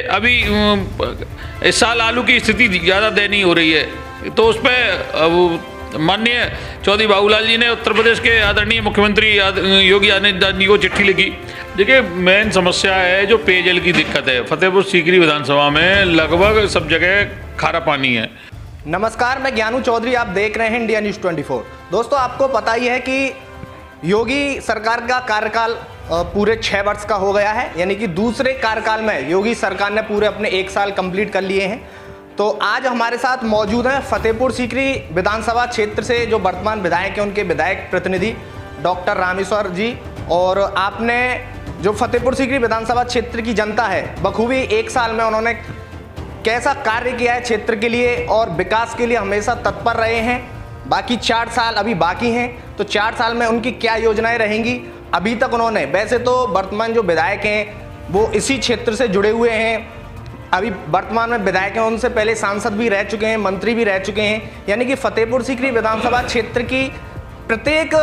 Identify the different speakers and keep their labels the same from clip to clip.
Speaker 1: अभी इस साल आलू की स्थिति ज़्यादा दयनीय हो रही है, तो उस पर माननीय चौधरी बाबूलाल जी ने उत्तर प्रदेश के आदरणीय मुख्यमंत्री योगी आदित्यनाथ जी को चिट्ठी लिखी। देखिए, मेन समस्या है जो पेयजल की दिक्कत है। फतेहपुर सीकरी विधानसभा में लगभग सब जगह खारा पानी है।
Speaker 2: नमस्कार, मैं ज्ञानू चौधरी, आप देख रहे हैं इंडिया न्यूज़ 24। दोस्तों, आपको पता ही है कि योगी सरकार का कार्यकाल पूरे 6 वर्ष का हो गया है, यानी कि दूसरे कार्यकाल में योगी सरकार ने पूरे अपने 1 साल कंप्लीट कर लिए हैं। तो आज हमारे साथ मौजूद हैं फतेहपुर सीकरी विधानसभा क्षेत्र से जो वर्तमान विधायक हैं, उनके विधायक प्रतिनिधि डॉक्टर रामेश्वर जी। और आपने जो फतेहपुर सीकरी विधानसभा क्षेत्र की जनता है, बखूबी 1 साल में उन्होंने कैसा कार्य किया है क्षेत्र के लिए और विकास के लिए हमेशा तत्पर रहे हैं। बाकी 4 साल अभी बाकी हैं, तो 4 साल में उनकी क्या योजनाएं रहेंगी। अभी तक उन्होंने, वैसे तो वर्तमान जो विधायक हैं वो इसी क्षेत्र से जुड़े हुए हैं, अभी वर्तमान में विधायक हैं, उनसे पहले सांसद भी रह चुके हैं, मंत्री भी रह चुके हैं, यानी कि फतेहपुर सीकरी विधानसभा क्षेत्र की प्रत्येक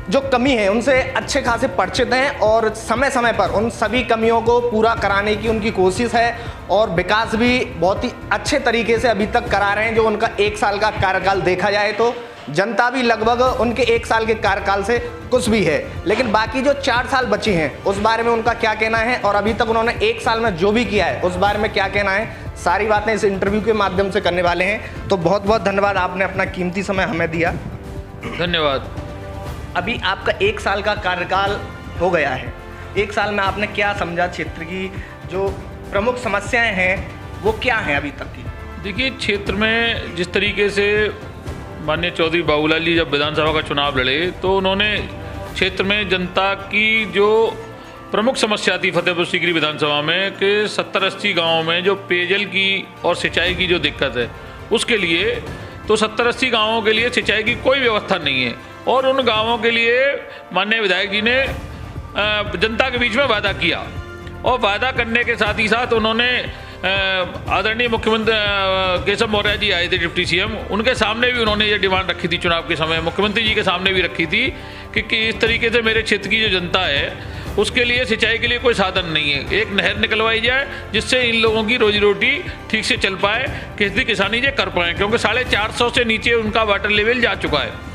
Speaker 2: जो कमी है उनसे अच्छे खासे परिचित हैं और समय समय पर उन सभी कमियों को पूरा कराने की उनकी कोशिश है और विकास भी बहुत ही अच्छे तरीके से अभी तक करा रहे हैं। जो उनका 1 साल का कार्यकाल देखा जाए तो जनता भी लगभग उनके 1 साल के कार्यकाल से खुश भी है, लेकिन बाकी जो 4 साल बचे हैं उस बारे में उनका क्या कहना है और अभी तक उन्होंने 1 साल में जो भी किया है उस बारे में क्या कहना है, सारी बातें इस इंटरव्यू के माध्यम से करने वाले हैं। तो बहुत बहुत धन्यवाद, आपने अपना कीमती समय हमें दिया।
Speaker 1: धन्यवाद।
Speaker 2: अभी आपका 1 साल का कार्यकाल हो गया है, 1 साल में आपने क्या समझा, क्षेत्र की जो प्रमुख समस्याएं हैं वो क्या हैं अभी तक की?
Speaker 1: देखिए, क्षेत्र में जिस तरीके से माननीय चौधरी बाबूलाल जी जब विधानसभा का चुनाव लड़े तो उन्होंने क्षेत्र में जनता की जो प्रमुख समस्या थी फतेहपुर सीकरी विधानसभा में कि 70-80 गाँवों में जो पेयजल की और सिंचाई की जो दिक्कत है, उसके लिए तो 70-80 गाँवों के लिए सिंचाई की कोई व्यवस्था नहीं है और उन गाँवों के लिए माननीय विधायक जी ने जनता के बीच में वादा किया और वादा करने के साथ ही साथ उन्होंने आदरणीय मुख्यमंत्री केशव मौर्य जी आए थे, डिप्टी सीएम, उनके सामने भी उन्होंने ये डिमांड रखी थी चुनाव के समय, मुख्यमंत्री जी के सामने भी रखी थी कि इस तरीके से मेरे क्षेत्र की जो जनता है उसके लिए सिंचाई के लिए कोई साधन नहीं है, एक नहर निकलवाई जाए जिससे इन लोगों की रोजी रोटी ठीक से चल पाए, खेती किसानी ये कर पाएँ, क्योंकि 450 से नीचे उनका वाटर लेवल जा चुका है।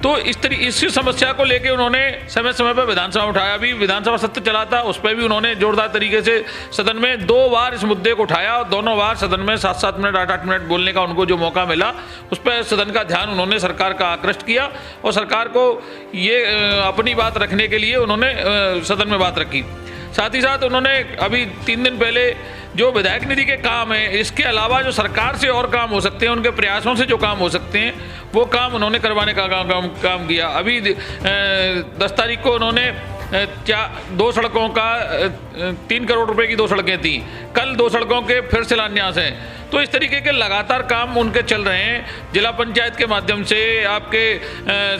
Speaker 1: तो इस समस्या को लेके उन्होंने समय समय पर विधानसभा उठाया, अभी विधानसभा सत्र चला था, उस पर भी उन्होंने जोरदार तरीके से सदन में 2 बार इस मुद्दे को उठाया और दोनों बार सदन में 7-7 मिनट 8-8 मिनट बोलने का उनको जो मौका मिला उस पर सदन का ध्यान उन्होंने सरकार का आकृष्ट किया और सरकार को ये अपनी बात रखने के लिए उन्होंने सदन में बात रखी। साथ ही साथ उन्होंने अभी 3 दिन पहले जो विधायक निधि के काम है, इसके अलावा जो सरकार से और काम हो सकते हैं, उनके प्रयासों से जो काम हो सकते हैं वो काम उन्होंने करवाने का काम किया। अभी 10 तारीख को उन्होंने 2 सड़कों का 3 करोड़ रुपए की 2 सड़कें थी, कल 2 सड़कों के फिर शिलान्यास हैं। तो इस तरीके के लगातार काम उनके चल रहे हैं, जिला पंचायत के माध्यम से, आपके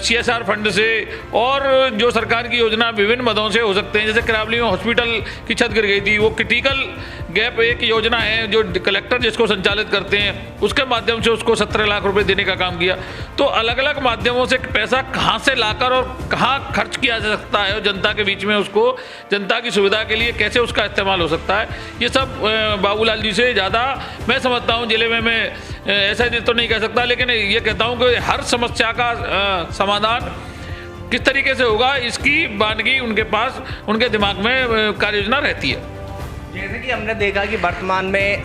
Speaker 1: CSR फंड से और जो सरकार की योजना विभिन्न मदों से हो सकते हैं। जैसे करावली में हॉस्पिटल की छत गिर गई थी, वो क्रिटिकल गैप एक योजना है जो कलेक्टर जिसको संचालित करते हैं, उसके माध्यम से उसको 17 लाख रुपए देने का काम किया। तो अलग अलग माध्यमों से पैसा कहाँ से लाकर और कहाँ खर्च किया जा सकता है और जनता के बीच में उसको जनता की सुविधा के लिए कैसे उसका इस्तेमाल हो सकता है, ये सब बाबूलाल जी से ज़्यादा मैं समझता हूँ। जिले में मैं ऐसा तो नहीं कह सकता, लेकिन ये कहता हूँ कि हर समस्या का समाधान किस तरीके से होगा इसकी वानगी उनके पास, उनके दिमाग में कार्य योजना रहती है।
Speaker 2: जैसे कि हमने देखा कि वर्तमान में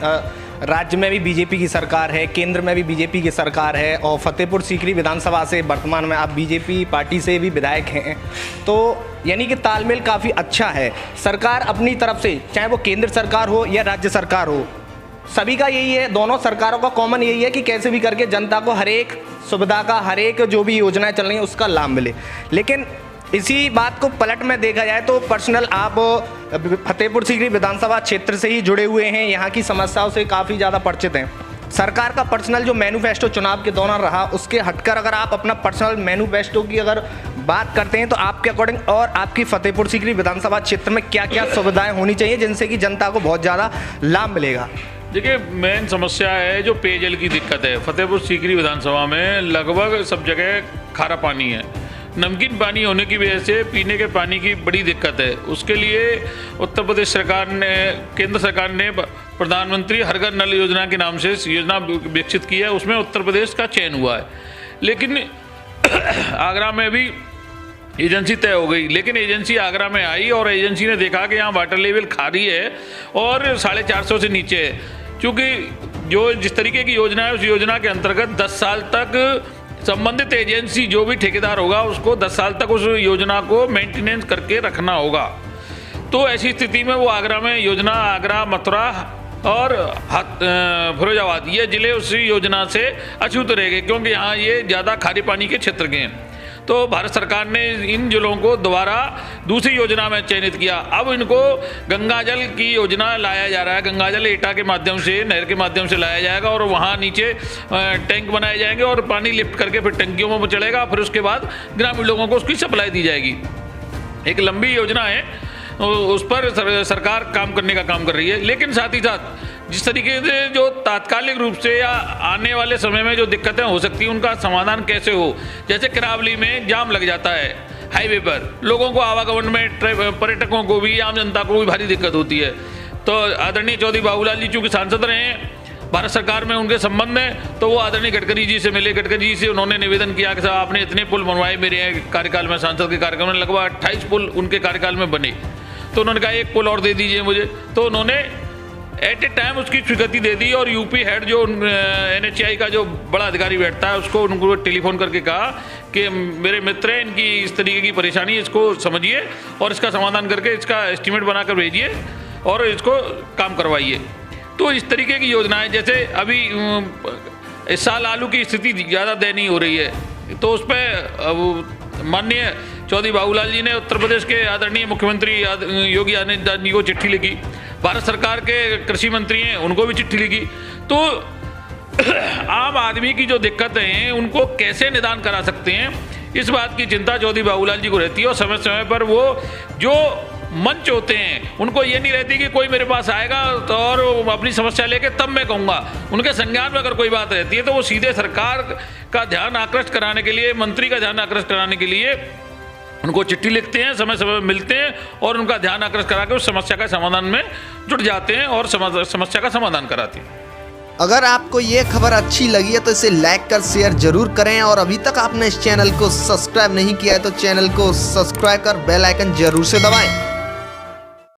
Speaker 2: राज्य में भी बीजेपी की सरकार है, केंद्र में भी बीजेपी की सरकार है और फतेहपुर सीकरी विधानसभा से वर्तमान में आप बीजेपी पार्टी से भी विधायक हैं, तो यानी कि तालमेल काफ़ी अच्छा है। सरकार अपनी तरफ से, चाहे वो केंद्र सरकार हो या राज्य सरकार हो, सभी का यही है, दोनों सरकारों का कॉमन यही है कि कैसे भी करके जनता को हर एक सुविधा का, हर एक जो भी योजनाएं चल रही हैं उसका लाभ मिले। लेकिन इसी बात को पलट में देखा जाए तो पर्सनल आप फतेहपुर सीकरी विधानसभा क्षेत्र से ही जुड़े हुए हैं, यहाँ की समस्याओं से काफ़ी ज़्यादा परिचित हैं। सरकार का पर्सनल जो मैनिफेस्टो चुनाव के दौरान रहा, उसके हटकर अगर आप अपना पर्सनल मैनिफेस्टो की अगर बात करते हैं तो आपके अकॉर्डिंग और आपकी फतेहपुर सीकरी विधानसभा क्षेत्र में क्या क्या सुविधाएं होनी चाहिए जिनसे कि जनता को बहुत ज़्यादा लाभ मिलेगा?
Speaker 1: देखिए, मेन समस्या है जो पेयजल की दिक्कत है। फतेहपुर सीकरी विधानसभा में लगभग सब जगह खारा पानी है, नमकीन पानी होने की वजह से पीने के पानी की बड़ी दिक्कत है। उसके लिए उत्तर प्रदेश सरकार ने, केंद्र सरकार ने प्रधानमंत्री हर घर नल योजना के नाम से योजना विकसित की है, उसमें उत्तर प्रदेश का चयन हुआ है। लेकिन आगरा में भी एजेंसी तय हो गई, लेकिन एजेंसी आगरा में आई और एजेंसी ने देखा कि यहाँ वाटर लेवल खारी है और 450 से नीचे है। क्योंकि जो जिस तरीके की योजना है उस योजना के अंतर्गत 10 साल तक संबंधित एजेंसी जो भी ठेकेदार होगा उसको 10 साल तक उस योजना को मेंटेनेंस करके रखना होगा। तो ऐसी स्थिति में वो आगरा में योजना, आगरा, मथुरा और फिरोजाबाद ये जिले उस योजना से अछूत रह गए, क्योंकि यहाँ ये ज़्यादा खारे पानी के क्षेत्र के हैं। तो भारत सरकार ने इन जिलों को दोबारा दूसरी योजना में चयनित किया। अब इनको गंगा जल की योजना लाया जा रहा है। गंगा जल एटा के माध्यम से, नहर के माध्यम से लाया जाएगा और वहाँ नीचे टैंक बनाए जाएंगे और पानी लिफ्ट करके फिर टंकियों में चलेगा। फिर उसके बाद ग्रामीण लोगों को उसकी सप्लाई दी जाएगी। एक लंबी योजना है, उस पर सरकार काम करने का काम कर रही है। लेकिन साथ ही साथ जिस तरीके से जो तात्कालिक रूप से या आने वाले समय में जो दिक्कतें हो सकती हैं उनका समाधान कैसे हो, जैसे किरावली में जाम लग जाता है हाईवे पर, लोगों को आवागमन में, पर्यटकों को भी, आम जनता को भी भारी दिक्कत होती है। तो आदरणीय चौधरी बाबूलाल जी चूँकि सांसद रहे हैं भारत सरकार में, उनके संबंध में, तो वो आदरणीय गडकरी जी से मिले। गडकरी जी से उन्होंने निवेदन किया कि साहब आपने इतने पुल बनवाए मेरे कार्यकाल में, सांसद के कार्यकाल में लगभग 28 पुल उनके कार्यकाल में बने। तो उन्होंने कहा एक पुल और दे दीजिए मुझे। तो उन्होंने एट ए टाइम उसकी स्वीकृति दे दी और यूपी हेड जो NHAI का जो बड़ा अधिकारी बैठता है उसको उनको टेलीफोन करके कहा कि मेरे मित्र हैं, इनकी इस तरीके की परेशानी, इसको समझिए और इसका समाधान करके इसका एस्टीमेट बनाकर भेजिए और इसको काम करवाइए। तो इस तरीके की योजनाएं, जैसे अभी इस साल आलू की स्थिति ज़्यादा दयनीय हो रही है, तो उस पर माननीय चौधरी बाबूलाल जी ने उत्तर प्रदेश के आदरणीय मुख्यमंत्री योगी आदित्यनाथ जी को चिट्ठी लिखी। भारत सरकार के कृषि मंत्री हैं, उनको भी चिट्ठी लिखी। तो आम आदमी की जो दिक्कतें हैं उनको कैसे निदान करा सकते हैं, इस बात की चिंता चौधरी बाबूलाल जी को रहती है। और समय समय पर वो जो मंच होते हैं उनको ये नहीं रहती कि कोई मेरे पास आएगा तो और अपनी समस्या लेके तब मैं कहूँगा। उनके संज्ञान में अगर कोई बात रहती है तो वो सीधे सरकार का ध्यान आकृष्ट कराने के लिए, मंत्री का ध्यान आकृष्ट कराने के लिए उनको चिट्ठी लिखते हैं, समय समय में मिलते हैं और उनका ध्यान आकृष्ट करा के उस समस्या का समाधान में जुट जाते हैं और समस्या का समाधान कराते हैं।
Speaker 3: अगर आपको ये खबर अच्छी लगी है तो इसे लाइक कर शेयर जरूर करें और अभी तक आपने इस चैनल को सब्सक्राइब नहीं किया है तो चैनल को सब्सक्राइब कर बेल आइकन जरूर से दबाएं।